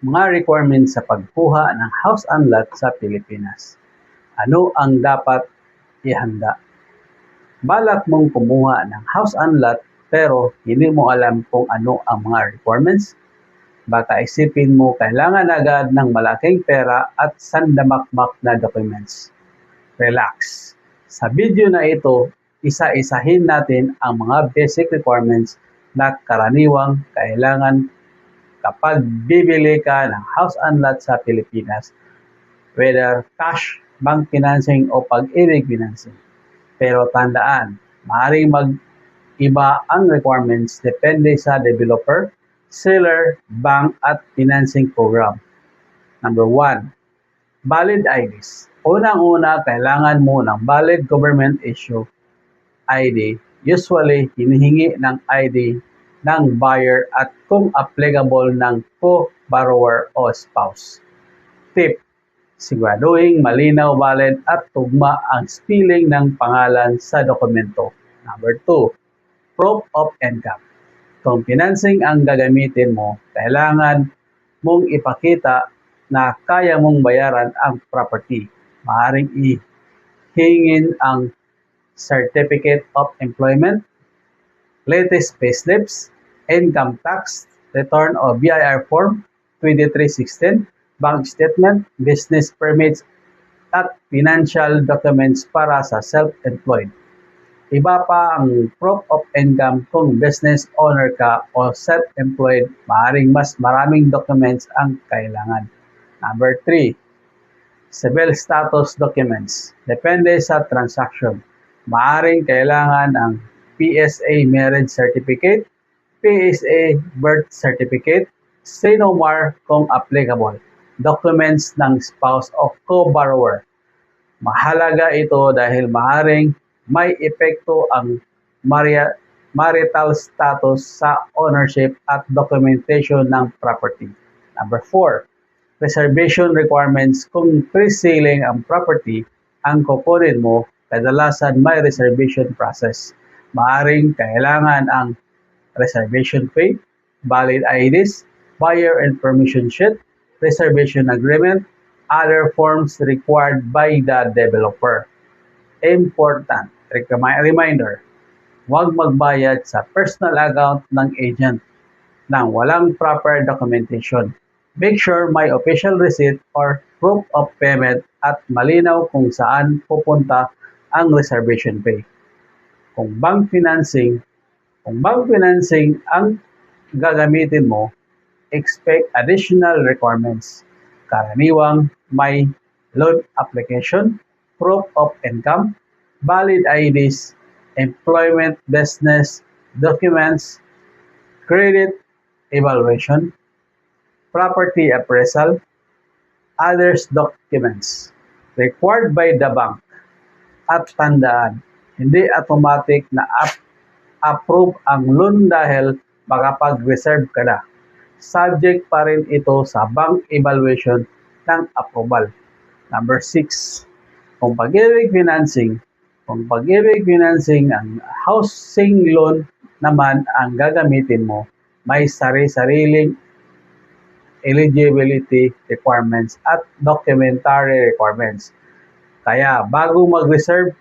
Mga requirements sa pagkuha ng house and lot sa Pilipinas. Ano ang dapat ihanda? Balak mong kumuha ng house and lot pero hindi mo alam kung ano ang mga requirements? Baka isipin mo kailangan agad ng malaking pera at sandamakmak na documents. Relax. Sa video na ito, isa-isahin natin ang mga basic requirements na karaniwang kailangan kapag bibili ka ng house and lot sa Pilipinas, whether cash, bank financing o pag-ibig financing. Pero tandaan, maaaring mag-iba ang requirements depende sa developer, seller, bank at financing program. Number 1, valid IDs. Unang-una, kailangan mo ng valid government issue ID. Usually, hinihingi ng ID ng buyer at kung applicable ng co-borrower o spouse. Tip, siguraduhin malinaw, valid at tugma ang spelling ng pangalan sa dokumento. Number 2, proof of income. Kung financing ang gagamitin mo, kailangan mong ipakita na kaya mong bayaran ang property. Maaaring ihingin ang Certificate of Employment, latest payslips, income tax, return o BIR form 2316, bank statement, business permits, at financial documents para sa self-employed. Iba pa ang proof of income kung business owner ka o self-employed, maaaring mas maraming documents ang kailangan. Number 3, civil status documents. Depende sa transaction. Maaaring kailangan ang PSA marriage certificate, PSA birth certificate, SINOMAR kung applicable, documents ng spouse o co-borrower. Mahalaga ito dahil maaaring may epekto ang marital status sa ownership at documentation ng property. Number 4, reservation requirements. Kung pre-selling ang property, ang kukunin mo, kadalasan may reservation process. Maaaring kailangan ang reservation fee, valid IDs, buyer information sheet, reservation agreement, other forms required by the developer. Important, reminder, huwag magbayad sa personal account ng agent nang walang proper documentation. Make sure may official receipt or proof of payment at malinaw kung saan pupunta ang reservation fee. Kung bank financing ang gagamitin mo, expect additional requirements. Karaniwang may loan application, proof of income, valid IDs, employment business documents, credit evaluation, property appraisal, others documents required by the bank. At tandaan, hindi automatic na approve ang loan dahil makapag-reserve ka na. Subject pa rin ito sa bank evaluation ng approval. Number 6, kung pag-ibig financing ang housing loan naman ang gagamitin mo, may sari-sariling eligibility requirements at documentary requirements. Kaya bago mag-reserve,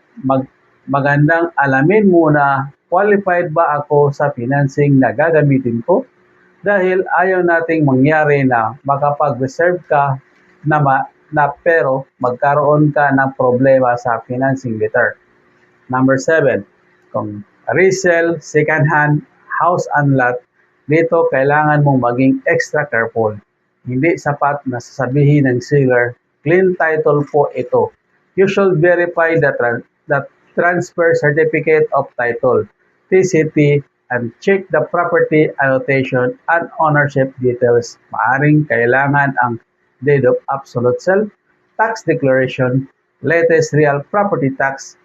magandang alamin muna, qualified ba ako sa financing na gagamitin ko? Dahil ayaw nating mangyari na makapag-reserve ka na pero magkaroon ka ng problema sa financing letter. Number 7, kung resell, second-hand, house and lot, dito kailangan mong maging extra careful. Hindi sapat na sasabihin ng seller, clean title po ito. You should verify the transfer certificate of title, TCT, and check the property annotation and ownership details. Maaring kailangan ang deed of absolute sale, tax declaration, latest real property tax,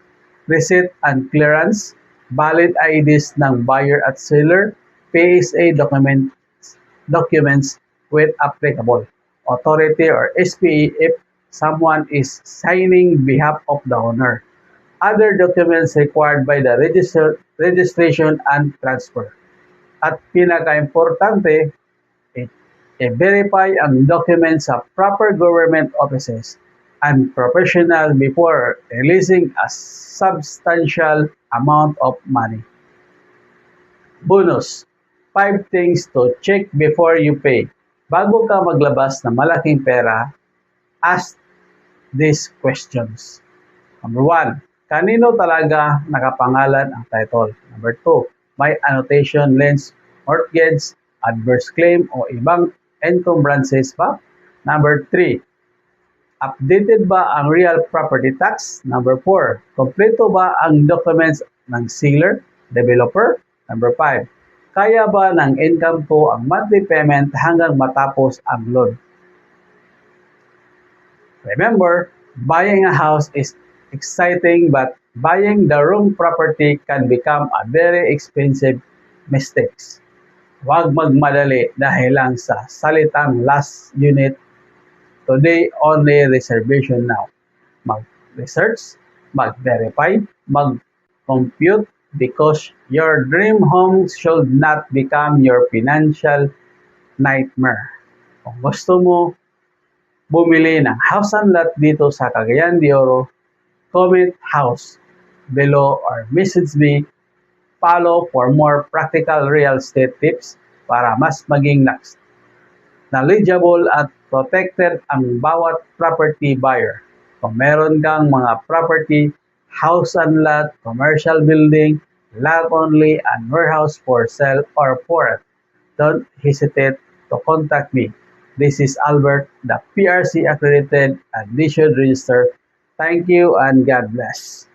receipt and clearance, valid IDs ng buyer at seller, PSA documents with applicable authority or SPE if someone is signing behalf of the owner. Other documents required by the registration and transfer. At pinaka-importante, I-verify ang documents sa proper government offices and professional before releasing a substantial amount of money. Bonus: 5 things to check before you pay. Bago ka maglabas ng malaking pera, ask these questions. Number 1, kanino talaga nakapangalan ang title? Number 2, may annotation, lens, mortgage, adverse claim o ibang encumbrances ba? Number 3, updated ba ang real property tax? Number 4, kompleto ba ang documents ng seller, developer? Number 5, kaya ba ng income ko ang monthly payment hanggang matapos ang loan? Remember, buying a house is exciting but buying the wrong property can become a very expensive mistake. Huwag magmadali dahil lang sa salitang last unit, today only, reservation now. Mag-research, mag-verify, mag-compute, because your dream home should not become your financial nightmare. Kung gusto mo bumili ng house and lot dito sa Cagayan de Oro, comment house below or message me. Follow for more practical real estate tips para mas maging knowledgeable at protected ang bawat property buyer. Kung meron kang mga property, house and lot, commercial building, lot only, and warehouse for sale or for rent, don't hesitate to contact me. This is Albert, the PRC accredited, and they should register. Thank you and God bless.